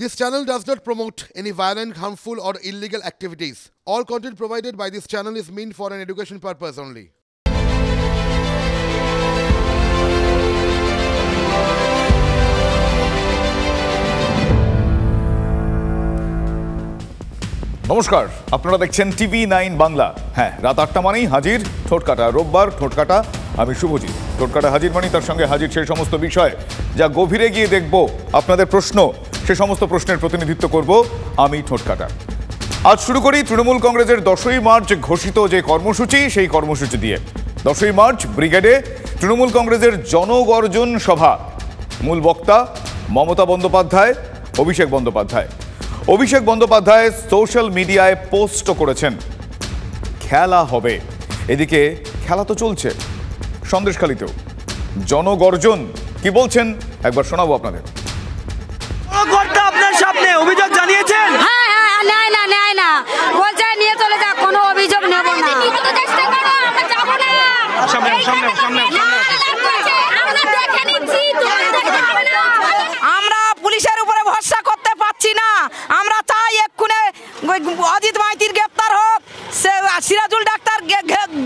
This channel does not promote any violent, harmful, or illegal activities. All content provided by this channel is meant for an education purpose only. নমস্কার, আপনারা দেখছেন TV9 Bangla. হ্যাঁ, রাত 8টা মানেই হাজির ঠোঁটকাটা, রোববার ঠোঁটকাটা। আমি শুভজিৎ। ঠোঁটকাটা হাজির মানেই তার সঙ্গে হাজির সেই সমস্ত বিষয় যা গভীরে গিয়ে দেখব, আপনাদের প্রশ্ন, সে সমস্ত প্রশ্নের প্রতিনিধিত্ব করব আমি ঠোঁটকাটা। আজ শুরু করি তৃণমূল কংগ্রেসের 10ই মার্চ ঘোষিত যে কর্মসূচি, সেই কর্মসূচি দিয়ে। 10ই মার্চ ব্রিগেডে তৃণমূল কংগ্রেসের জনগর্জন সভা। মূল বক্তা মমতা বন্দ্যোপাধ্যায়, অভিষেক বন্দ্যোপাধ্যায়। অভিষেক বন্দ্যোপাধ্যায় সোশ্যাল মিডিয়ায় পোস্ট করেছেন খেলা হবে। এদিকে খেলা তো চলছে সন্দেশখালীতেও। জনগর্জন কি বলছেন একবার শোনাবো আপনাদের। আপনার সামনে অভিযোগ জানিয়েছেন? নেয় না বলছে নিয়ে চলে যা, কোনো অভিযোগ নেব না। আমরা পুলিশের উপরে ভরসা করতে পারছি না। আমরা চাই এক্ষুনি অজিত মাইতির গ্রেপ্তার হোক, সিরাজুল ডাক্তার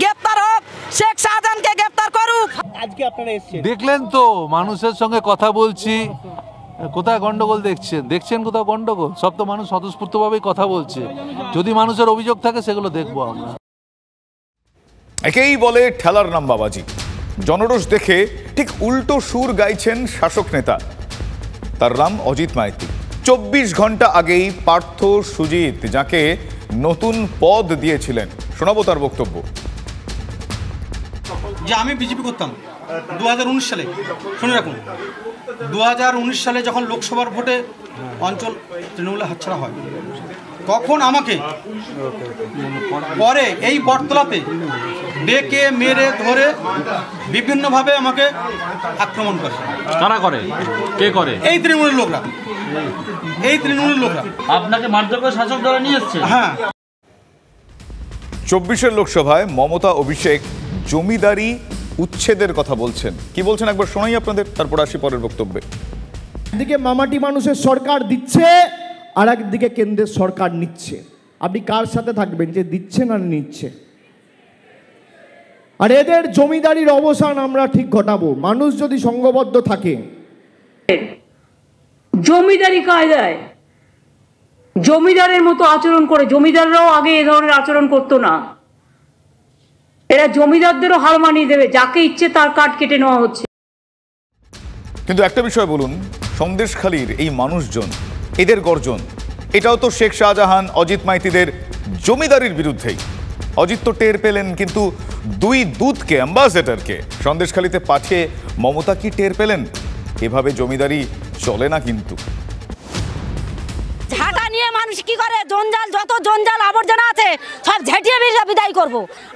গ্রেপ্তার হোক, শেখ শাহজাহানকে গ্রেপ্তার করুক। আজকে আপনারা এসেছেন, দেখলেন তো মানুষের সঙ্গে কথা বলছি, কোথায় গন্ডগোল দেখছেন কোথাও গন্ডগোল? সব তো মানুষ স্বতঃস্ফূর্তভাবেই কথা বলছে। যদি মানুষের অভিযোগ থাকে সেগুলো দেখবো আমরা। একেই বলে ঠেলার নাম্বাবাজি। জনরোষ দেখে ঠিক উল্টো সুর গাইছেন শাসক নেতা, তার নাম অজিত মাইতি। 24 ঘন্টা আগেই পার্থ সুজিত যাকে নতুন পদ দিয়েছিলেন, শোনাবো তার বক্তব্য। যে আমি বিজেপি করতাম 2019 সালে, শুনে রাখুন, 2019 সালে যখন লোকসভার ভোটে অঞ্চল তৃণমূলে হাতছাড়া হয়, তখন আমাকে পরে এই বটতলাতে ডেকে মেরে ধরে বিভিন্নভাবে আমাকে আক্রমণ করে। কারা করে? কে করে? এই তৃণমূলের লোকরা, এই তৃণমূলের লোকরা আপনাকে মারধর করে শাসক দলে নিয়ে এসেছে। হ্যাঁ, 24-এর লোকসভায় মমতা অভিষেক জমিদারি উচ্ছেদের কথা বলছেন। কি বলছেন একবার শোনাই আপনাদের, তারপর আসি পরের বক্তব্যে। একদিকে মামাটি মানুষের সরকার দিচ্ছে, আর একদিকে কেন্দ্রের সরকার নিচ্ছে। আপনি কার সাথে থাকবেন, যে দিচ্ছে না নিচ্ছে? আর এদের জমিদারির অবসান আমরা ঠিক ঘটাবো, মানুষ যদি সংঘবদ্ধ থাকে। জমিদারি কায়দায় জমিদারের মতো আচরণ করে, জমিদাররাও আগে এ ধরনের আচরণ করতো না। এরা জমিদারদেরও হার মানিয়ে দেবে, যাকে ইচ্ছে তার কাঠ কেটে নেওয়া হচ্ছে। কিন্তু একটা বিষয় বলুন, সন্দেশখালীর এই মানুষজন, এদের গর্জন, এটাও তো শেখ শাহজাহান, অজিত মাইতিদের জমিদারির বিরুদ্ধেই। অজিত তো টের পেলেন, কিন্তু দুই দূতকে, অ্যাম্বাসেডরকে সন্দেশখালীতে পাঠিয়ে মমতা কি টের পেলেন? এভাবে জমিদারি চলে না কিন্তু। ঝাঁটা নিয়ে মানুষ কি করে, জঞ্জাল, যত জঞ্জাল আবর্জনা আছে সব ঝেঁটিয়ে বিদায় করব।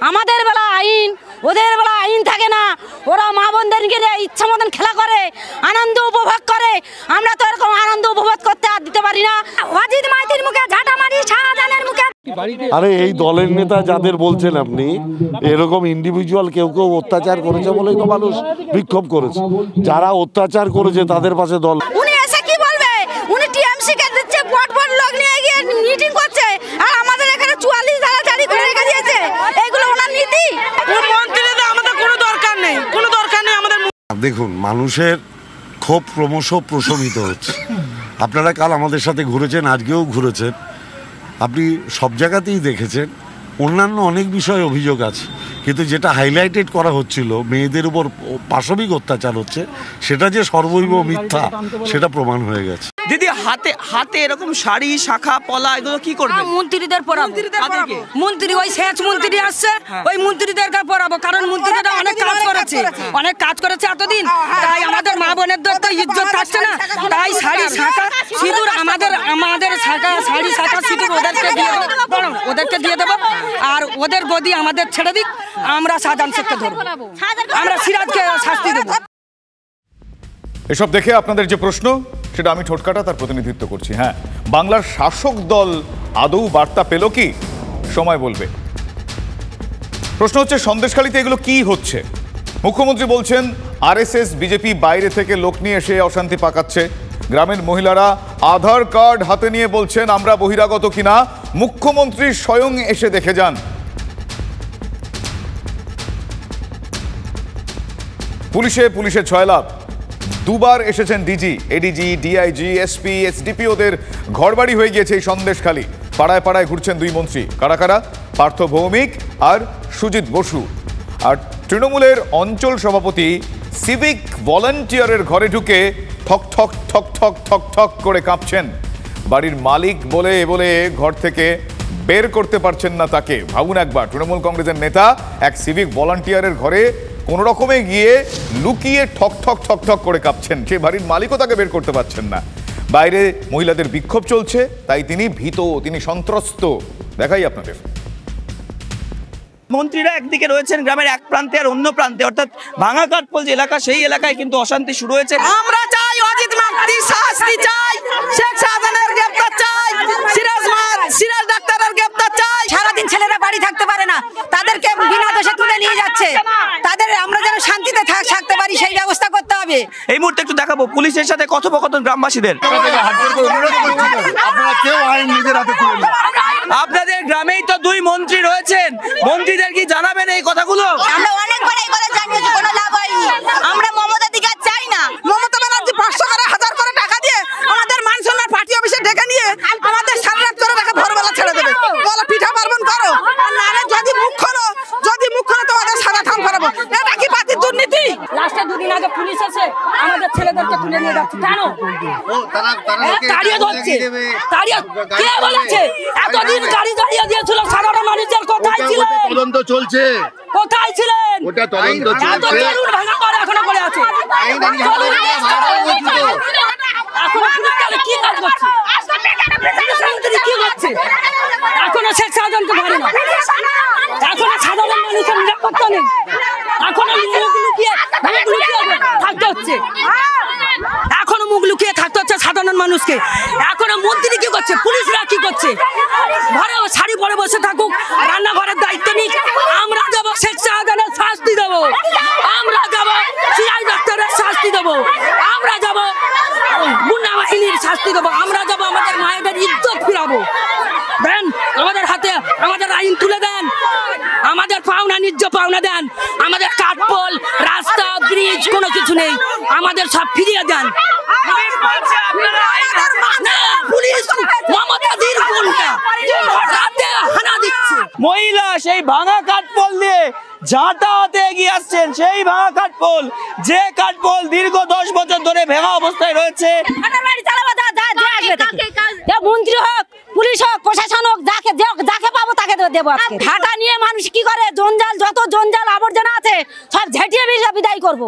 আমাদের বেলা আইন, ওদের বেলা আইন থাকে না। ওরা মা বোনদের নিয়ে ইচ্ছা মতন খেলা করে, আনন্দ উপভোগ করে। আমরা তো এরকম আনন্দ উপভোগ করতে আর দিতে পারি না। অজিত মাইতির মুখে ঝাঁটা মারি, শাহজাহানের মুখে। আরে এই দলের নেতা যাদের বলছেন আপনি, এরকম ইন্ডিভিজুয়াল কেউ কেউ অত্যাচার করেছে বলেই তো মানুষ বিক্ষোভ করেছে। যারা অত্যাচার করেছে তাদের পাশে দল। উনি এসে কি বলবে? উনি টিএমসি কে দিচ্ছে, বড় লোক নিয়ে গিয়ে মিটিং করছে, আর আমাদের এখানে 44 ধারা জারি করে রেখে দিয়েছে। এগুলো ওনার নীতি। মন্ত্রীদের আমাদের কোনো দরকার নেই, কোনো দরকার নেই আমাদের। দেখুন, মানুষের ক্ষোভ ক্রমশ প্রশমিত হচ্ছে। আপনারা কাল আমাদের সাথে ঘুরেছেন, আজকেও ঘুরেছেন, আপনি সব জায়গাতেই দেখেছেন অন্যান্য অনেক বিষয়ে অভিযোগ আছে, কিন্তু যেটা হাইলাইটেড করা হচ্ছিল, মেয়েদের উপর পাশবিক অত্যাচার হচ্ছে, সেটা যে সর্বৈব মিথ্যা সেটা প্রমাণ হয়ে গেছে। দিদি হাতে হাতে এরকম শাড়ি, শাখা, পলা, এগুলো কি করবে? মন্ত্রীদের পড়াবো। মন্ত্রী, ওই সেচ মন্ত্রী আসছে, ওই মন্ত্রীদেরকে পড়াবো। কারণ মন্ত্রীরা অনেক কাজ করেছে এতদিন, তাই আমাদের মা বোনেরদের তো ইজ্জত থাকছে না। তাই শাড়ি, শাখা, সিঁদুর, আমাদের শাখা, শাড়ি, শাখা, সিঁদুর ওদেরকে দিয়ে দেবো। আর ওদের গদি আমাদের ছেড়ে দিক, আমরা শাহজাহান শেখকে ধরবো, আমরা সিরাজকে শাস্তি দেবো। এসব দেখে আপনাদের যে প্রশ্ন, সেটা আমি ঠোঁটকাটা তার প্রতিনিধিত্ব করছি। হ্যাঁ, বাংলার শাসক দল আদৌ বার্তা পেল কি? সময় বলবে। প্রশ্ন হচ্ছে, সন্দেশখালীতে এগুলো কি হচ্ছে? মুখ্যমন্ত্রী বলছেন আরএসএস, বিজেপি বাইরে থেকে লোক নিয়ে এসে অশান্তি পাকাচ্ছে। গ্রামের মহিলারা আধার কার্ড হাতে নিয়ে বলছেন আমরা বহিরাগত কিনা, মুখ্যমন্ত্রী স্বয়ং এসে দেখে যান। পুলিশে ছয়লাভ, দুবার এসেছেন DG, ADG, DIG, SP, SDP, ওদের ঘরবাড়ি হয়ে গিয়েছে এই সন্দেশখালী। পাড়ায় পাড়ায় ঘুরছেন দুই মন্ত্রী, কারা কারা? পার্থ ভৌমিক আর সুজিত বসু। আর তৃণমূলের অঞ্চল সভাপতি সিভিক ভলান্টিয়ারের ঘরে ঢুকে ঠক ঠক ঠক ঠক ঠক ঠক করে কাঁপছেন। বাড়ির মালিক বলে ঘর থেকে বের করতে পারছেন না তাকে। ভাবুন একবার, তৃণমূল কংগ্রেসের নেতা এক সিভিক ভলান্টিয়ারের ঘরে কোনো রকমে গিয়ে লুকিয়ে ঠক ঠক ঠক ঠক করে কাঁপছেন। সে বাড়ির মালিকও তাকে বের করতে পারছেন না। বাইরে মহিলাদের বিক্ষোভ চলছে, তাই তিনি ভীত, তিনি সন্ত্রস্ত। দেখাই আপনাদের। মন্ত্রীরা একদিকে রয়েছেন গ্রামের এক প্রান্তে আর অন্য প্রান্তে, অর্থাৎ ভাঙা কাঠপোল যে এলাকা, সেই এলাকায় কিন্তু অশান্তি শুরু হয়েছে। আমরা চাই অজিত মাইতির শাস্তি চাই, শেখ শাহজাহানের গ্রেফতার চাই, সিরাজ ডাক্তারের গ্রেফতার চাই। সারাদিন ছেলেরা বাড়ি থাকতে পারে না, তাদেরকে বিনা দোষে তুলে নিয়ে যাচ্ছে। তাদের আমরা যেন শান্তিতে থাকতে পারি সেই ব্যবস্থা করতে হবে। এই মুহূর্তে একটু দেখাবো পুলিশের সাথে কথোপকথন গ্রামবাসীদের। আপনাদের গ্রামেই তো দুই মন্ত্রী রয়েছেন, মন্ত্রীদের কি জানাবেন এই কথাগুলো? আমরা অনেকবার এই কথা জানিয়েছি, কোনো লাভ হয়নি। আমরা মমতা দিকে চাই না। মমতা ব্যানার্জি 500 করে 1000 করে টাকা দিয়ে আমাদের মান সম্মান পার্টি অফিসে ডেকে নিয়ে আমাদের সারারাত করে টাকা ভোরবেলা ছেড়ে দেবে। বলো পিঠা পার্বণ করো, নাহলে যদি মুখ খোলো তোমাদের সারা ঠাম করাবো। এটা কি পার্টির দুর্নীতি? লাস্টে দুদিন আগে পুলিশ এসে আমাদের ছেলেদেরকে তুলে নিয়ে যাচ্ছে। কেন তাড়িয়ে ধরছে? কে বলেছে? এতদিন গাড়ি দাঁড়িয়ে দিয়েছিল সাধারণ মানুষের, কোথায় ছিলেন? তদন্ত চলছে, কোথায় ছিলেন? ওটা তদন্ত চলছে, ভাঙা করে এখনো করে আছে। এখনো পুলিশ তাহলে কি কাজ করছে? কি করছে? এখনো শেখ শাহজাহানকে ধরে না, এখনো সাধারণ মানুষের নিরাপত্তা নেই, এখনো মুখ লুকিয়ে থাকতে হচ্ছে, এখনো মুখ লুকিয়ে থাকতে হচ্ছে সাধারণ মানুষকে। এখনো মন্ত্রী কি করছে, পুলিশরা কি করছে? ঘরে শাড়ি পরে বসে থাকুক, রান্নাঘরের দায়িত্ব নিক। আমরা দেবো শেখ শাহজাহানের শাস্তি দেবো, আমরা দেবো সিরাজ ডাক্তারের শাস্তি দেবো, আমরা যাবো গুন্ডা বাহিনীর শাস্তি দেবো, আমরা যাবো আমাদের মায়েদের ইজ্জত ফিরাবো। দেন আমাদের হাতে আমাদের আইন তুলে দেন, আমাদের পাওনা ন্যায্য পাওনা দেন। আমাদের কাঠপোল, রাস্তা, ব্রিজ কোনো কিছু নেই, আমাদের সব ফিরিয়ে দেন। মহিলা সেই ভাঙা কাঠপোল দিয়ে ঝাঁটা হাতে এগিয়ে আসছেন, সেই ভাঙা কাঠপোল, যে কাঠপোল দীর্ঘ 10 বছর ধরে ভেঙা অবস্থায় রয়েছে। মন্ত্রী হোক, পুলিশ হোক, প্রশাসন হোক, যাকে পাবো তাকে দেবো। ঝাঁটা নিয়ে মানুষ কি করে, জঞ্জাল, যত জঞ্জাল আবর্জনা আছে সব ঝেঁটিয়ে বিদায় করবো।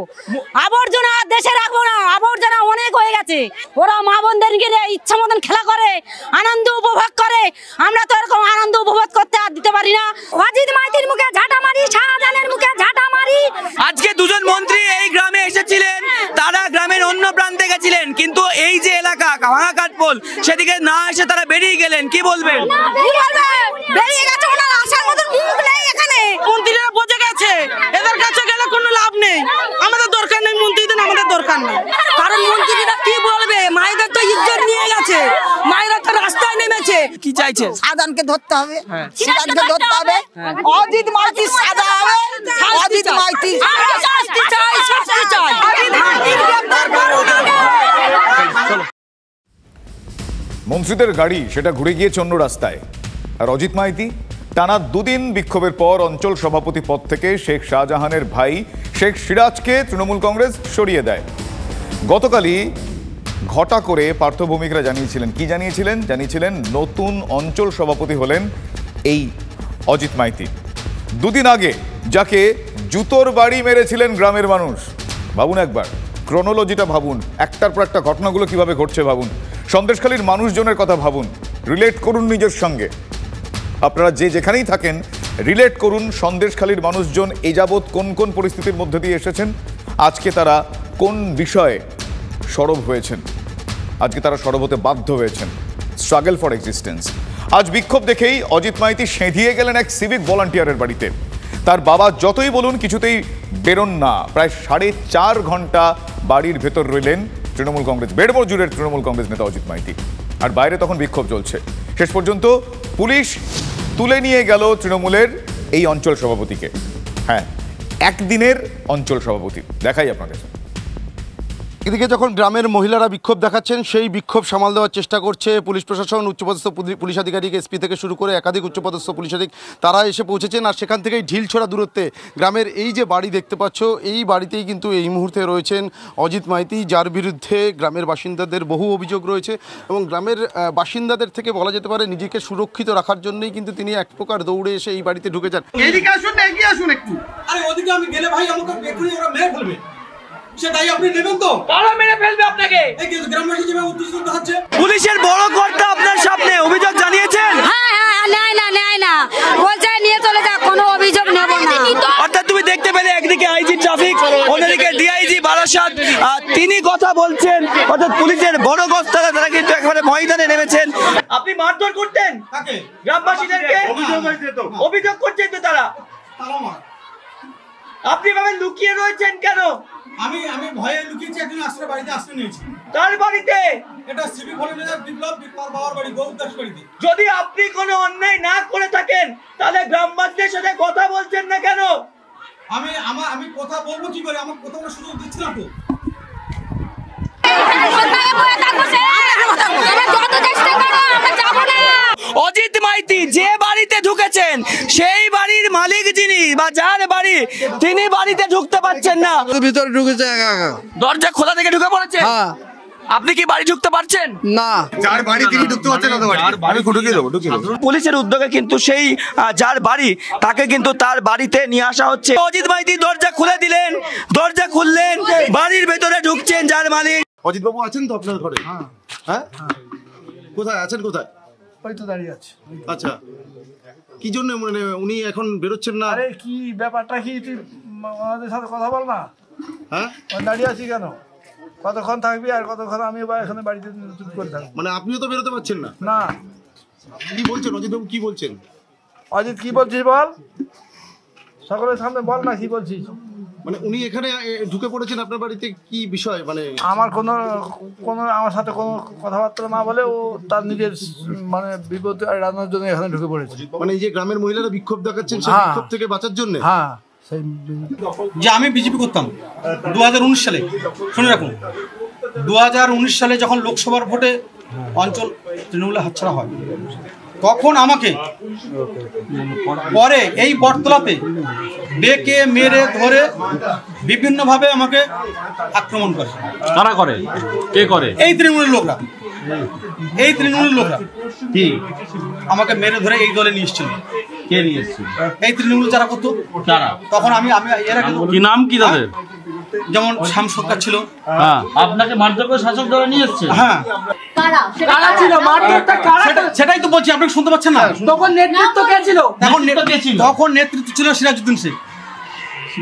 আবর্জনা দেশে রাখবো না, আবর্জনা অনেক হয়ে গেছে। ওরা মা বোনদের গেলে ইচ্ছা মতন খেলা করে, আনন্দ উপভোগ করে। আমরা তো এরকম আনন্দ উপভোগ করতে আর দিতে পারি না। অজিত মাইতির মুখে ঝাঁটা মারি, শাহজাহানের মুখে ঝাঁটা মারি। আজকে দুজন মন্ত্রী এই গ্রামে এসেছিলেন, তারা গ্রামের অন্য প্রান্তে গেছিলেন, কিন্তু এই যে এলাকা ভাঙা কাঠপোল সেদিকে না এসে তারা বেরিয়ে গেলেন। কি বলবেন? বেরিয়ে গেছে, ওনার আসার মতন মুখ নেই এখানে। মন্ত্রীরা বোঝে গেছে এদের কাছে গেলে কোনো লাভ নেই, আমাদের দরকার নেই মন্ত্রীদের, আমাদের দরকার নেই। কারণ মন্ত্রীরা কি বলবে, মায়েদের তো ইজ্জত নিয়ে গেছে, মায়েরা তো রাস্তায় নেমেছে। কি চাইছে? শাহজাহানকে ধরতে হবে, সিরাজকে ধরতে হবে, অজিত মাইতির সাজা হবে, অজিত মাইতি শাস্তি চাই, শাস্তি চাই। মন্ত্রীদের গাড়ি সেটা ঘুরে গিয়েছে অন্য রাস্তায়। আর অজিত মাইতি টানা 2 দিন বিক্ষোভের পর অঞ্চল সভাপতি পদ থেকে শেখ শাহজাহানের ভাই শেখ সিরাজকে তৃণমূল কংগ্রেস সরিয়ে দেয়। গতকালই ঘটা করে পার্থ ভৌমিকরা জানিয়েছিলেন, কি জানিয়েছিলেন নতুন অঞ্চল সভাপতি হলেন এই অজিত মাইতি। 2 দিন আগে যাকে জুতোর বাড়ি মেরেছিলেন গ্রামের মানুষ। ভাবুন একবার, ক্রোনোলজিটা ভাবুন, একটার পর একটা ঘটনাগুলো কিভাবে ঘটছে ভাবুন। সন্দেশখালীর মানুষজনের কথা ভাবুন, রিলেট করুন নিজের সঙ্গে। আপনারা যে যেখানেই থাকেন রিলেট করুন সন্দেশখালীর মানুষজন এ যাবৎ কোন কোন পরিস্থিতির মধ্যে দিয়ে এসেছেন, আজকে তারা কোন বিষয়ে সরব হয়েছেন, আজকে তারা সরব হতে বাধ্য হয়েছেন। Struggle for existence. আজ বিক্ষোভ দেখেই অজিত মাইতি সেঁধিয়ে গেলেন এক সিভিক ভলান্টিয়ারের বাড়িতে। তার বাবা যতই বলুন কিছুতেই বেরোন না। প্রায় 4.5 ঘন্টা বাড়ির ভেতর রইলেন তৃণমূল কংগ্রেস, বেড়মোড় জুড়ে তৃণমূল কংগ্রেস নেতা অজিত মাইতি। আর বাইরে তখন বিক্ষোভ চলছে। শেষ পর্যন্ত পুলিশ তুলে নিয়ে গেল তৃণমূলের এই অঞ্চল সভাপতিকে। হ্যাঁ, একদিনের অঞ্চল সভাপতি। দেখাই আপনাদের। এদিকে যখন গ্রামের মহিলারা বিক্ষোভ দেখাচ্ছেন, সেই বিক্ষোভ সামাল দেওয়ার চেষ্টা করছে পুলিশ প্রশাসন, উচ্চপদস্থ পুলিশ আধিকারিক, এসপি থেকে শুরু করে একাধিক উচ্চপদস্থ পুলিশ আধিকারিক, তারা এসে পৌঁছেছেন। আর সেখান থেকেই ঢিলছোড়া দূরত্বে গ্রামের এই যে বাড়ি দেখতে পাচ্ছ, এই বাড়িতেই কিন্তু এই মুহূর্তে রয়েছেন অজিত মাইতি, যার বিরুদ্ধে গ্রামের বাসিন্দাদের বহু অভিযোগ রয়েছে। এবং গ্রামের বাসিন্দাদের থেকে বলা যেতে পারে নিজেকে সুরক্ষিত রাখার জন্যই কিন্তু তিনি এক প্রকার দৌড়ে এসে এই বাড়িতে ঢুকে যান। এদিকে আসুন, এগিয়ে আসুন একটু। আরে ওদিকে আমি গেলে ভাই আমাকে এক্ষুনি ওরা মেরে ফেলবে, সেটাই আপনি নেবেন তো? কারা মেরে ফেলবে আপনাকে? এই যে গ্রামবাসী যেভাবে উত্তেজিত হচ্ছে। পুলিশের বড় কর্তা আপনার সামনে অভিযোগ জানিয়েছেন? হ্যাঁ, নেয় না, বলছে নিয়ে চলে যা, কোনো অভিযোগ নেব না। অর্থাৎ তুমি দেখতে পেলে একদিকে আইজি ট্রাফিক, অন্যদিকে ডিআইজি বারাসাত, তিনি কথা বলছেন। অর্থাৎ পুলিশের বড় কর্তারা তারা কিন্তু একেবারে ময়দানে নেমেছেন। আপনি মারধর করতেন গ্রামবাসীদেরকে? অভিযোগ করছেন তো তারা। আপনি ভাবে লুকিয়ে রয়েছেন কেন? আমি ভয়ে লুকিয়েছি, একজন আশ্রয় বাড়িতে আশ্রয় নিয়েছি। কার বাড়িতে? এটা সিভিক ভলেন্টিয়ার বিপ্লব তার বাবার বাড়ি, গৌরদাস বাড়িতে। যদি আপনি কোনো অন্যায় না করে থাকেন তাহলে গ্রামবাসীদের সাথে কথা বলছেন না কেন? আমি কথা বলবো কি করে? আমার কথা বলার সুযোগ দিচ্ছি না তো। অজিত মাইতি যে বাড়িতে ঢুকেছেন, সেই বাড়ির মালিক যিনি বা যার বাড়ি, তিনি বাড়িতে ঢুকতে পারছেন না। ভিতরে ঢুকেছে, দরজা খোলা থেকে ঢুকে পড়েছে। আপনি কি বাড়ি ঢুকতে পারছেন না? যার বাড়ি তিনি ঢুকতে পারছেন না, আমি ঢুকিয়ে দেবো। পুলিশের উদ্যোগে কিন্তু সেই যার বাড়ি তাকে কিন্তু তার বাড়িতে নিয়ে আসা হচ্ছে। অজিত মাইতি দরজা খুলে দিলেন, দরজা খুললেন, বাড়ির ভেতরে ঢুকছেন যার মালিক। অজিত বাবু আছেন তো আপনার ঘরে? হ্যাঁ, কোথায় আছেন? কোথায়? ওই তো দাঁড়িয়ে আছে। আচ্ছা, কি জন্য মানে উনি এখন বেরোচ্ছেন না? আরে কি ব্যাপারটা কি, তুই আমাদের সাথে কথা বল না। হ্যাঁ, দাঁড়িয়ে আছি কেন? কতক্ষণ থাকবি আর কতক্ষণ আমি এখানে বাড়িতে চুপ করে থাকবো? মানে আপনিও তো বেরোতে পারছেন না? না। কি বলছেন অজিত বাবু, কি বলছেন? অজিত কি বলছিস বল, সকলের সামনে বল না কি বলছিস। মানে উনি এখানে ঢুকে পড়েছেন আপনার বাড়িতে, কি বিষয়? মানে আমার কোনো আমার সাথে কোনো কথাবার্তা না বলে ও তার নিজের মানে বিপদ এড়ানোর জন্য এখানে ঢুকে পড়েছে। মানে এই যে গ্রামের মহিলারা বিক্ষোভ দেখাচ্ছেন, সেই বিক্ষোভ থেকে বাঁচার জন্য? হ্যাঁ, যে আমি বিজেপি করতাম 2019 সালে, শুনে রাখুন, 2019 সালে যখন লোকসভার ভোটে অঞ্চল তৃণমূলের হাতছাড়া হয়, তখন আমাকে পরে এই বটতলাতে ডেকে মেরে ধরে বিভিন্নভাবে আমাকে আক্রমণ করে। কারা করে? কে করে? এই তৃণমূলের লোকরা, কি আমাকে মেরে ধরে এই দলে নিয়ে এসেছিল। কে নিয়ে এসেছিল? এই তৃণমূল যারা করতো তারা। তখন আমি এর আগে কি নাম কি তাদের? যেমন শ্যাম সরকার ছিল। হ্যাঁ, আপনাকে মারধর করে শাসক দলে নিয়ে এসেছে। হ্যাঁ, সেটাই তো বলছি, আপনি শুনতে পাচ্ছেন না? তখন নেতৃত্ব কে ছিল? তখন নেতৃত্ব ছিল সিরাজউদ্দিন শেখ।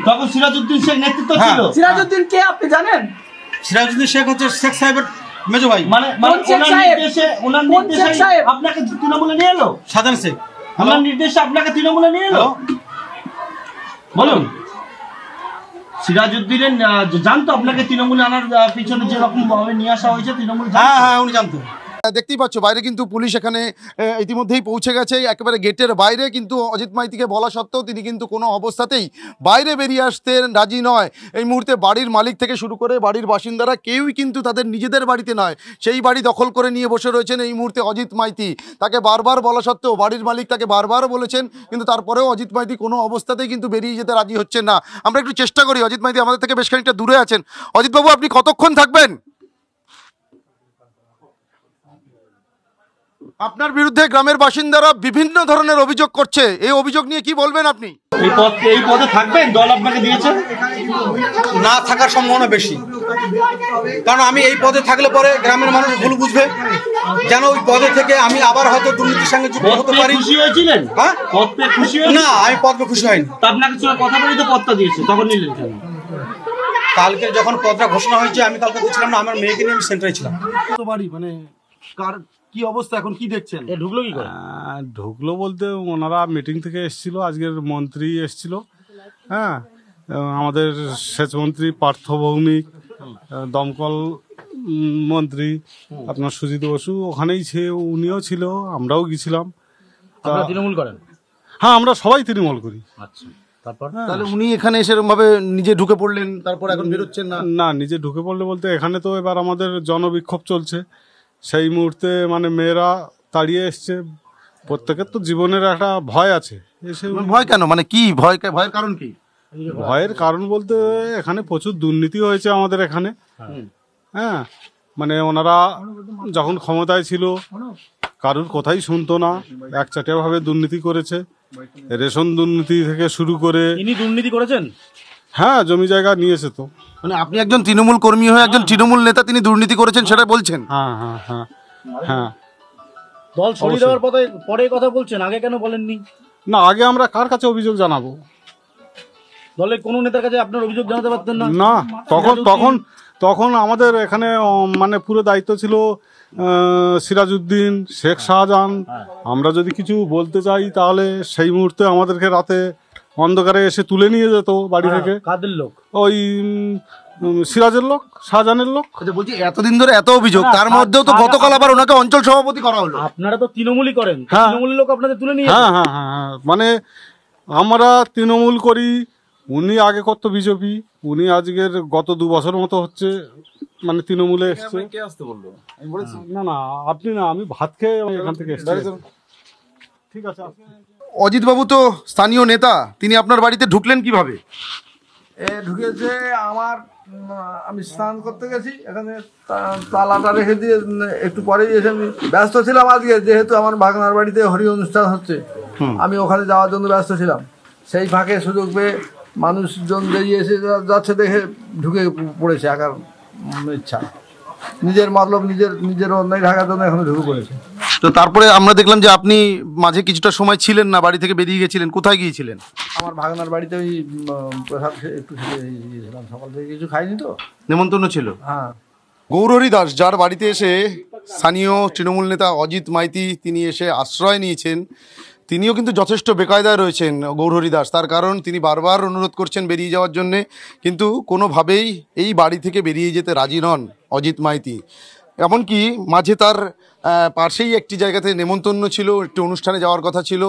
তখন সিরাজউদ্দিন শেখ নেতৃত্ব ছিল। সিরাজউদ্দিন কে আপনি জানেন? সিরাজউদ্দিন শেখ হচ্ছে শেখ সাহেবের মেজো ভাই। মানে ওনার নির্দেশে আপনাকে তৃণমূলে নিয়ে এলো? সাধারণ শেখ ওনার নির্দেশে আপনাকে তৃণমূলে নিয়ে এলো? বলুন। সিরাজউদ্দিনের জানতো আপনাকে তৃণমূলে আনার পিছনে যেরকম ভাবে নিয়ে আসা হয়েছে তৃণমূল? হ্যাঁ, উনি জানতো। দেখতেই পাচ্ছ বাইরে কিন্তু পুলিশ এখানে ইতিমধ্যেই পৌঁছে গেছে। একেবারে গেটের বাইরে কিন্তু অজিত মাইতিকে বলা সত্ত্বেও তিনি কিন্তু কোনো অবস্থাতেই বাইরে বেরিয়ে আসতে রাজি নয়। এই মুহূর্তে বাড়ির মালিক থেকে শুরু করে বাড়ির বাসিন্দারা কেউই কিন্তু তাদের নিজেদের বাড়িতে নয়, সেই বাড়ি দখল করে নিয়ে বসে রয়েছেন এই মুহূর্তে অজিত মাইতি। তাকে বারবার বলা সত্ত্বেও বাড়ির মালিক তাকে বারবার বলেছেন, কিন্তু তারপরেও অজিত মাইতি কোনো অবস্থাতেই কিন্তু বেরিয়ে যেতে রাজি হচ্ছেন না। আমরা একটু চেষ্টা করি, অজিত মাইতি আমাদের থেকে বেশ খানিকটা দূরে আছেন। অজিতবাবু, আপনি কতক্ষণ থাকবেন? আপনার বিরুদ্ধে গ্রামের বাসিন্দারা বিভিন্ন ধরনের অভিযোগ করছে, এই অভিযোগ নিয়ে কি বলবেন আপনি? এই পদে থাকবেন? দল আপনাকে দিয়েছে? না থাকার সম্ভাবনা বেশি, কারণ আমি এই পদে থাকলে পরে গ্রামের মানুষ ভুল বুঝবে, যেন ওই পদে থেকে আমি আবার হয়তো দুর্নীতির সঙ্গে যুক্ত হতে পারি। খুশি হয়েছিলেন? হ্যাঁ, পদ পেয়ে খুশি হয়েছিলেন? না, আমি পদ পেয়ে খুশি হয়নি। আপনাকে কথা বলি তো পদটা দিয়েছে, তখন নিলেন কেন? কালকে যখন পদটা ঘোষণা হয়েছে আমি কালকে ছিলাম না, আমার মেয়েকে নিয়ে আমি সেন্টারে ছিলাম। তো বাড়ি মানে কার কি অবস্থা এখন, কি দেখছেন? ঢুকলো কি করে? ঢুকলো বলতে ওনারা মিটিং থেকে এসেছিল, আজকের মন্ত্রী এসেছিল। হ্যাঁ, আমাদের সেচ মন্ত্রী, পার্থ ভৌমিক, দমকল মন্ত্রী আপনার সুজিত বসু ওখানেই উনিও ছিল, আমরাও গেছিলাম। আপনারা তৃণমূল করেন? হ্যাঁ, আমরা সবাই তৃণমূল করি। আচ্ছা, তারপর তাহলে উনি এখানে সেরকম ভাবে নিজে ঢুকে পড়লেন, তারপর এখন বেরোচ্ছেন না? না, নিজে ঢুকে পড়লে বলতে এখানে তো এবার আমাদের জনবিক্ষোভ চলছে, সেই মুহূর্তে মানে মেয়েরা তাড়িয়ে এসছে। প্রত্যেকের তো জীবনের একটা ভয় আছে। ভয় কেন, মানে কি ভয়ের কারণ কি? ভয়ের কারণ বলতে এখানে প্রচুর দুর্নীতি হয়েছে আমাদের এখানে। হ্যাঁ, মানে ওনারা যখন ক্ষমতায় ছিল কারুর কথাই শুনতো না, একচাটিয়াভাবে দুর্নীতি করেছে। রেশন দুর্নীতি থেকে শুরু করে। ইনি দুর্নীতি করেছেন? হ্যাঁ, জমি জায়গা নিয়েছে তো। মানে আপনি একজন তৃণমূল কর্মী হয়ে একজন তৃণমূল নেতা, তিনি দুর্নীতি করেছেন সেটা বলছেন? হ্যাঁ হ্যাঁ হ্যাঁ হ্যাঁ। দল সরিয়ে দেওয়ার পরে কথা বলছেন, আগে কেন বলেননি? না, আগে আমরা কার কাছে অভিযোগ জানাবো? দলের কোন নেতার কাছে আপনার অভিযোগ জানাতে পারতেন না? না, তখন আমাদের এখানে মানে পুরো দায়িত্ব ছিল সিরাজউদ্দিন, শেখ শাহজাহান। আমরা যদি কিছু বলতে চাই তাহলে সেই মুহূর্তে আমাদেরকে রাতে অন্ধকারে এসে তুলে নিয়ে যেত বাড়ি থেকে। কাদের লোক? ওই সিরাজের লোক, শাহজাহানের লোক। বলছি এতদিন ধরে এত অভিযোগ, তার মধ্যেও তো গতকাল আবার ওনাকে অঞ্চল সভাপতি করা হলো। আপনারা তো তৃণমূলই করেন, তৃণমূলের লোক আপনাদের তুলে নিয়ে? হ্যাঁ হ্যাঁ হ্যাঁ, মানে আমরা তৃণমূল করি, উনি আগে করতো বিজেপি, উনি আজকের গত 2 বছর মতো হচ্ছে মানে তৃণমূলে এসছে। না না, আপনি না, আমি ভাত খেয়ে এখান থেকে এসেছি। ঠিক আছে। অজিত বাবু তো স্থানীয় নেতা, তিনি আপনার বাড়িতে ঢুকলেন কিভাবে? ঢুকেছে আমি স্নান করতে গেছি, এখানে তালাটা রেখে দিয়ে একটু পরে এসে আমি ব্যস্ত ছিলাম আজকে, যেহেতু আমার ভাগনার বাড়িতে হরি অনুষ্ঠান হচ্ছে, আমি ওখানে যাওয়ার জন্য ব্যস্ত ছিলাম। সেই ফাঁকে সুযোগ পেয়ে মানুষজন বেরিয়ে এসে যাচ্ছে দেখে ঢুকে পড়েছে একার ইচ্ছা, নিজের মতলব নিজের অন্যায় ঢাকার জন্য এখানে ঢুকে পড়েছে। তো তারপরে আমরা দেখলাম যে আপনি মাঝে কিছুটা সময় ছিলেন না, বাড়ি থেকে বেরিয়ে গেছিলেন, কোথায় গিয়েছিলেন? আমার ভাগনার বাড়িতে ওই প্রসাদ একটু গিয়েছিলাম, সকাল থেকে কিছু খাইনি তো, নেমন্তন্ন ছিল। হ্যাঁ। গৌরহরি দাস, যার বাড়িতে এসে স্থানীয় তৃণমূল নেতা অজিত মাইতি তিনি এসে আশ্রয় নিয়েছেন, তিনিও কিন্তু যথেষ্ট বেকায়দায় রয়েছেন গৌরহরি দাস। তার কারণ তিনি বারবার অনুরোধ করছেন বেরিয়ে যাওয়ার জন্যে, কিন্তু কোনোভাবেই এই বাড়ি থেকে বেরিয়ে যেতে রাজি নন অজিত মাইতি। এমনকি মাঝে তার পাশেই একটি জায়গাতে নেমন্তন্ন ছিল, একটি অনুষ্ঠানে যাওয়ার কথা ছিল,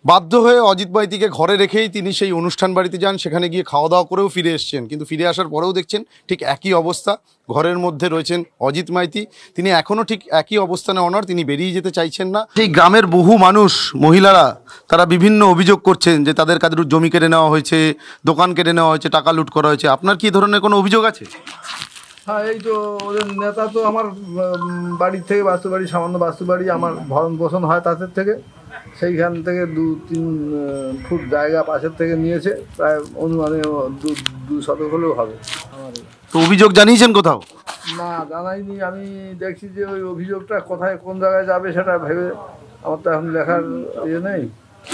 বাধ্য হয়ে অজিত মাইতিকে ঘরে রেখেই তিনি সেই অনুষ্ঠান বাড়িতে যান, সেখানে গিয়ে খাওয়া দাওয়া করেও ফিরে এসছেন। কিন্তু ফিরে আসার পরেও দেখছেন ঠিক একই অবস্থা, ঘরের মধ্যে রয়েছেন অজিত মাইতি, তিনি এখনও ঠিক একই অবস্থানে অনড়, তিনি বেরিয়ে যেতে চাইছেন না। সেই গ্রামের বহু মানুষ, মহিলারা, তারা বিভিন্ন অভিযোগ করছেন যে তাদের কাদের জমি কেড়ে নেওয়া হয়েছে, দোকান কেড়ে নেওয়া হয়েছে, টাকা লুট করা হয়েছে। আপনার কি ধরনের কোনো অভিযোগ আছে? হ্যাঁ, এই তো ওদের নেতা তো আমার বাড়ির থেকে, বাস্তু বাড়ি, সামান্য বাস্তু বাড়ি আমার ভরণ পোষণ হয় তাদের থেকে, সেইখান থেকে 2-3 ফুট জায়গা পাশের থেকে নিয়েছে, প্রায় অনুমানে 2 শতক হলেও হবে। তো অভিযোগ জানিয়েছেন কোথাও? না, জানাইনি। আমি দেখছি যে ওই অভিযোগটা কোথায় কোন জায়গায় যাবে সেটা ভেবে আমার তো এখন লেখার ইয়ে নেই।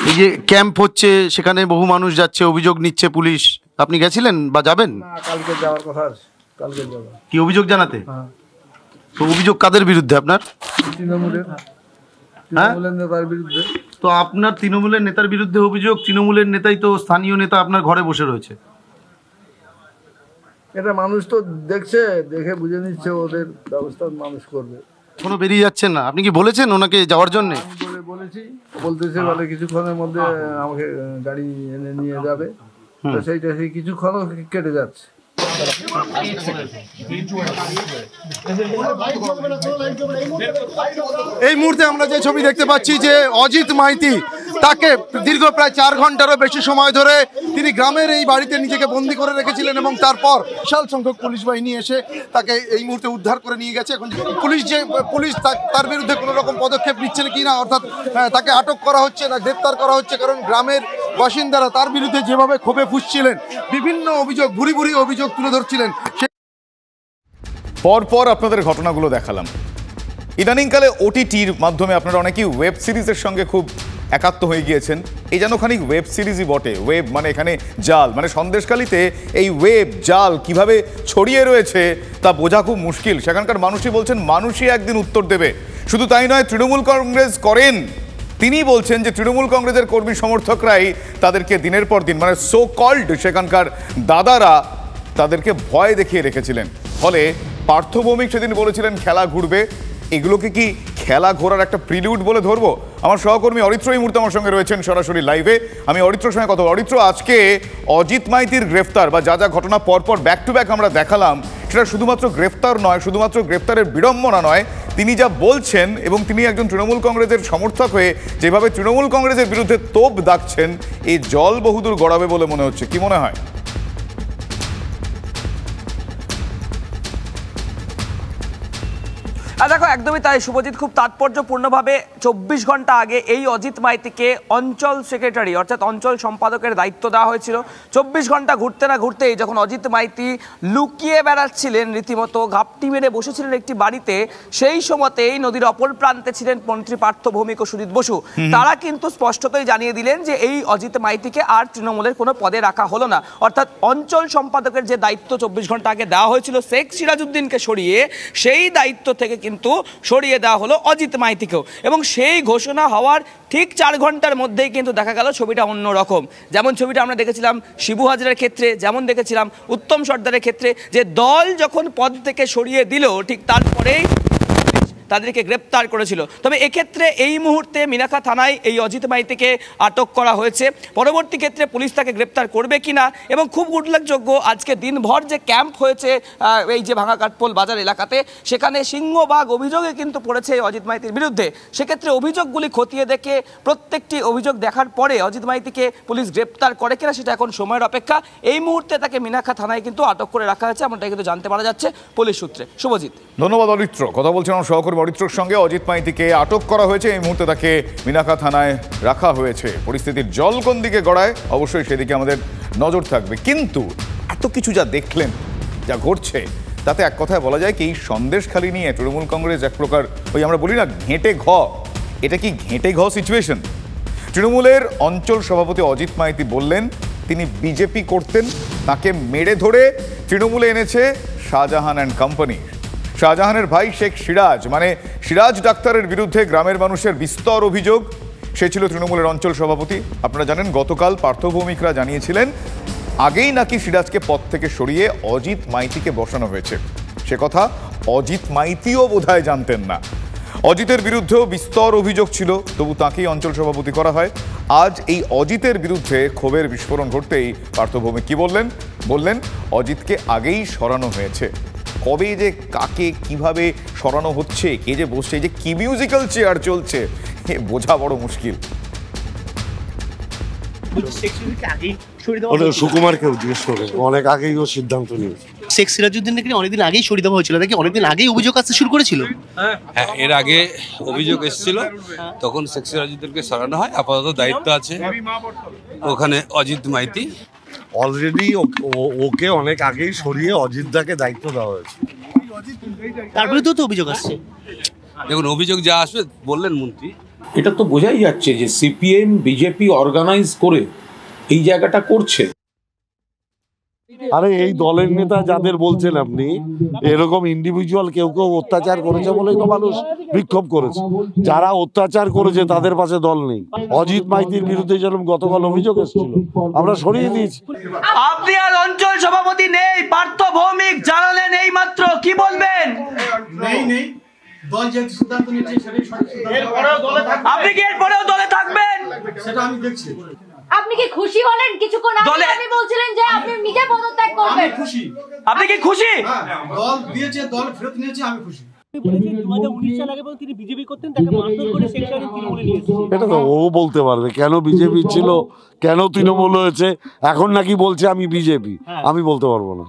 এই যে ক্যাম্প হচ্ছে, সেখানে বহু মানুষ যাচ্ছে, অভিযোগ নিচ্ছে পুলিশ, আপনি গেছিলেন বা যাবেন? না, কালকে যাওয়ার কথা আছে, কালকে যাব। কি অভিযোগ জানাতে? হ্যাঁ। তো অভিযোগ কাদের বিরুদ্ধে আপনার? তৃণমূলের নেতার বিরুদ্ধে। তো আপনার তৃণমূলের নেতার বিরুদ্ধে অভিযোগ, তৃণমূলের নেতাই তো স্থানীয় নেতা আপনার ঘরে বসে রয়েছে। এটা মানুষ তো দেখছে, দেখে বুঝে নিচ্ছে, ওদের ব্যবস্থা মানুষ করবে। কোনো বেরিয়ে যাচ্ছেন না? আপনি কি বলেছেন ওনাকে যাওয়ার জন্য? বলেছি, বলতেছে বলে কিছুক্ষণের মধ্যে আমাকে গাড়ি এনে নিয়ে যাবে, তো সেইটা সেই কিছুক্ষণও কেটে যাচ্ছে। এই মুহূর্তে আমরা যে ছবি দেখতে পাচ্ছি যে অজিত মাইতি, তাকে দীর্ঘ প্রায় 4 ঘন্টারও বেশি সময় ধরে তিনি গ্রামের এই বাড়িতে নিজেকে বন্দি করে রেখেছিলেন, এবং তারপর বিশাল সংখ্যক পুলিশ বাহিনী এসে তাকে এই মুহূর্তে উদ্ধার করে নিয়ে গেছে। এখন পুলিশ তার বিরুদ্ধে কোনো রকম পদক্ষেপ নিচ্ছে কি না, অর্থাৎ তাকে আটক করা হচ্ছে না গ্রেপ্তার করা হচ্ছে, কারণ গ্রামের বাসিন্দারা তার বিরুদ্ধে যেভাবে ক্ষোভে ফুঁসছিলেন, বিভিন্ন অভিযোগ, ভুরি ভুরি অভিযোগ তুলে ধরছিলেন। পরপর আপনাদের ঘটনাগুলো দেখালাম। ইদানিংকালে ওটিটির মাধ্যমে আপনারা অনেকেই ওয়েব সিরিজের সঙ্গে খুব একাত্ম হয়ে গিয়েছেন। এই যেন খানিক ওয়েব সিরিজই বটে। ওয়েব মানে এখানে জাল, মানে সন্দেশখালিতে এই ওয়েব জাল কিভাবে ছড়িয়ে রয়েছে তা বোঝা খুব মুশকিল। সেখানকার মানুষই বলছেন মানুষই একদিন উত্তর দেবে। শুধু তাই নয়, তৃণমূল কংগ্রেস করেন, তিনি বলছেন যে তৃণমূল কংগ্রেসের কর্মী সমর্থকরাই তাদেরকে দিনের পর দিন, মানে সো কল্ড সেখানকার দাদারা তাদেরকে ভয় দেখিয়ে রেখেছিলেন। ফলে পার্থ ভৌমিক সেদিন বলেছিলেন খেলা ঘুরবে, এগুলোকে কি খেলা ঘোরার একটা প্রিলিউড বলে ধরবো? আমার সহকর্মী অরিত্র এই মুহূর্তে আমার সঙ্গে রয়েছেন সরাসরি লাইভে। আমি অরিত্রর সঙ্গে কথা বলবো। অরিত্র, আজকে অজিত মাইতির গ্রেফতার বা যা যা ঘটনা পরপর ব্যাক টু ব্যাক আমরা দেখালাম, সেটা শুধুমাত্র গ্রেফতার নয়, শুধুমাত্র গ্রেফতারের বিড়ম্বনা নয়, তিনি যা বলছেন এবং তিনি একজন তৃণমূল কংগ্রেসের সমর্থক হয়ে যেভাবে তৃণমূল কংগ্রেসের বিরুদ্ধে তোপ দাগছেন, এই জল বহুদূর গড়াবে বলে মনে হচ্ছে। কি মনে হয়? দেখো, একদমই তাই শুভজিৎ। খুব তাৎপর্যপূর্ণভাবে 24 ঘন্টা আগে এই অজিত মাইতিকে অঞ্চল সেক্রেটারি অর্থাৎ অঞ্চল সম্পাদকের দায়িত্ব দেওয়া হয়েছিল। 24 ঘন্টা ঘুরতে না ঘুরতেই যখন অজিত মাইতি লুকিয়ে বেড়াচ্ছিলেন, রীতিমতো ঘাপটি মেরে বসেছিলেন একটি বাড়িতে, সেই সময়তেই নদীর অপর প্রান্তে ছিলেন মন্ত্রী পার্থ ভৌমিক ও সুজিত বসু। তারা কিন্তু স্পষ্টতই জানিয়ে দিলেন যে এই অজিত মাইতিকে আর তৃণমূলের কোনো পদে রাখা হলো না। অর্থাৎ অঞ্চল সম্পাদকের যে দায়িত্ব 24 ঘন্টা আগে দেওয়া হয়েছিল শেখ সিরাজউদ্দিনকে সরিয়ে, সেই দায়িত্ব থেকে কিন্তু সরিয়ে দেওয়া হলো অজিত মাইতিকেও। এবং সেই ঘোষণা হওয়ার ঠিক 4 ঘন্টার মধ্যেই কিন্তু দেখা গেল ছবিটা অন্যরকম। যেমন ছবিটা আমরা দেখেছিলাম শিবু হাজরার ক্ষেত্রে, যেমন দেখেছিলাম উত্তম সর্দারের ক্ষেত্রে, যে দল যখন পদ থেকে সরিয়ে দিল ঠিক তারপরেই তাদেরকে গ্রেপ্তার করেছিল। তবে এক্ষেত্রে এই মুহূর্তে মিনাখা থানায় এই অজিত মাইতিকে আটক করা হয়েছে। পরবর্তী ক্ষেত্রে পুলিশ তাকে গ্রেপ্তার করবে কিনা, এবং খুব উল্লেখযোগ্য আজকে দিনভর যে ক্যাম্প হয়েছে এই যে ভাঙা কাঠপোল বাজার এলাকাতে, সেখানে সিংহবাগ অভিযোগে কিন্তু পড়েছে এই অজিত মাইতির বিরুদ্ধে। সেক্ষেত্রে অভিযোগগুলি খতিয়ে দেখে প্রত্যেকটি অভিযোগ দেখার পরে অজিত মাইতিকে পুলিশ গ্রেপ্তার করে কিনা সেটা এখন সময়ের অপেক্ষা। এই মুহূর্তে তাকে মিনাখা থানায় কিন্তু আটক করে রাখা হয়েছে, এমনটাই কিন্তু জানতে পারা যাচ্ছে পুলিশ সূত্রে। শুভজিৎ, ধন্যবাদ অরিত্র। কথা বলছেন আমার সহকর্মী অরিত্রর সঙ্গে। অজিত মাইতিকে আটক করা হয়েছে, এই মুহূর্তে তাকে মিনাখা থানায় রাখা হয়েছে। পরিস্থিতির জল কোন দিকে গড়ায় অবশ্যই সেদিকে আমাদের নজর থাকবে। কিন্তু এত কিছু যা দেখলেন, যা ঘটছে, তাতে এক কথায় বলা যায় কি এই সন্দেশখালি নিয়ে তৃণমূল কংগ্রেস এক প্রকার ওই আমরা বলি না ঘেঁটে ঘ, এটা কি ঘেঁটে ঘ সিচুয়েশন? তৃণমূলের অঞ্চল সভাপতি অজিত মাইতি বললেন তিনি বিজেপি করতেন, তাকে মেরে ধরে তৃণমূলে এনেছে শাহজাহান অ্যান্ড কোম্পানি। শাহজাহানের ভাই শেখ সিরাজ, মানে সিরাজ ডাক্তারের বিরুদ্ধে গ্রামের মানুষের বিস্তর অভিযোগ। সে ছিল তৃণমূলের অঞ্চল সভাপতি। আপনারা জানেন গতকাল পার্থ ভৌমিকরা জানিয়েছিলেন আগেই নাকি সিরাজকে পদ থেকে সরিয়ে অজিত মাইতিকে বসানো হয়েছে। সে কথা অজিত মাইতিও বোধহয় জানতেন না। অজিতের বিরুদ্ধেও বিস্তর অভিযোগ ছিল, তবু তাকেই অঞ্চল সভাপতি করা হয়। আজ এই অজিতের বিরুদ্ধে ক্ষোভের বিস্ফোরণ ঘটতেই পার্থ ভৌমিক কি বললেন অজিতকে আগেই সরানো হয়েছে। কবে যে কাকে কিভাবে সরানো হচ্ছে, কে যে বসছে, যে কি মিউজিক্যাল চেয়ার চলছে, বোঝা বড় মুশকিল। সুকুমারকেও জিজ্ঞেস করে অনেক আগেই ও সিদ্ধান্ত নিয়েছে। শেখ সিরাজউদ্দিন নাকি অনেকদিন আগেই সরিয়ে দেওয়া হয়েছিল, নাকি অনেকদিন আগেই অভিযোগ আসতে শুরু করেছিল। হ্যাঁ, এর আগে অভিযোগ এসেছিল, তখন শেখ সিরাজউদ্দিনকে সরানো হয়। আপাতত দায়িত্ব আছে ওখানে অজিত মাইতি। অলরেডি ওকে অনেক আগেই সরিয়ে অজিতদাকে দায়িত্ব দেওয়া হয়েছে। তারপরে তো অভিযোগ আসছে। দেখুন, অভিযোগ যা আসবে বললেন মন্ত্রী, এটা তো বোঝাই যাচ্ছে যে সিপিএম বিজেপি অর্গানাইজ করে এই জায়গাটা করছে। আরে এই দলের নেতা যাদের বলছেন আপনি, এরকম ইন্ডিভিজুয়াল কেউ অত্যাচার করেছে বলেই তো মানুষ বিক্ষোভ করেছে। যারা অত্যাচার করেছে তাদের পাশে দল নেই। অজিত মাইতির বিরুদ্ধে যেরকম গতকাল অভিযোগ এসেছিল, আমরা সরিয়ে দিয়েছি। আপনি আর অঞ্চল সভাপতি নেই, পার্থ ভৌমিক জানালেন এই মাত্র, কি বলবেন? নেই দল যে সিদ্ধান্ত নিয়েছে সেটাই আপনি কি এরপরেও দলে থাকবেন? সেটা আমি দেখছি। আপনি কি খুশি হলেন? কিছুক্ষণ আগে আপনি বলছিলেন যে আপনি নিজে পদত্যাগ করবেন। আমি খুশি। আপনি কি খুশি? দল দিয়েছে, দল ফেরত নিয়েছে, আমি খুশি। এটা তো ও বলতে পারবে কেন বিজেপি ছিল, কেন তৃণমূল হয়েছে। এখন নাকি বলছে আমি বিজেপি, আমি বলতে পারবো না।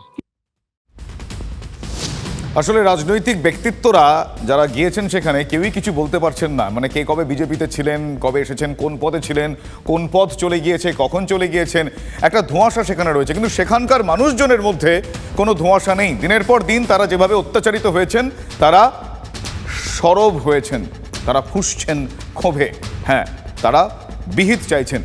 আসলে রাজনৈতিক ব্যক্তিত্বরা যারা গিয়েছেন সেখানে কেউই কিছু বলতে পারছেন না। মানে কে কবে বিজেপিতে ছিলেন, কবে এসেছেন, কোন পদে ছিলেন, কোন পদ চলে গিয়েছে, কখন চলে গিয়েছেন, একটা ধোঁয়াশা সেখানে রয়েছে। কিন্তু সেখানকার মানুষজনের মধ্যে কোনো ধোঁয়াশা নেই। দিনের পর দিন তারা যেভাবে অত্যাচারিত হয়েছেন, তারা সরব হয়েছেন, তারা ফুঁসছেন ক্ষোভে। হ্যাঁ, তারা বিহিত চাইছেন।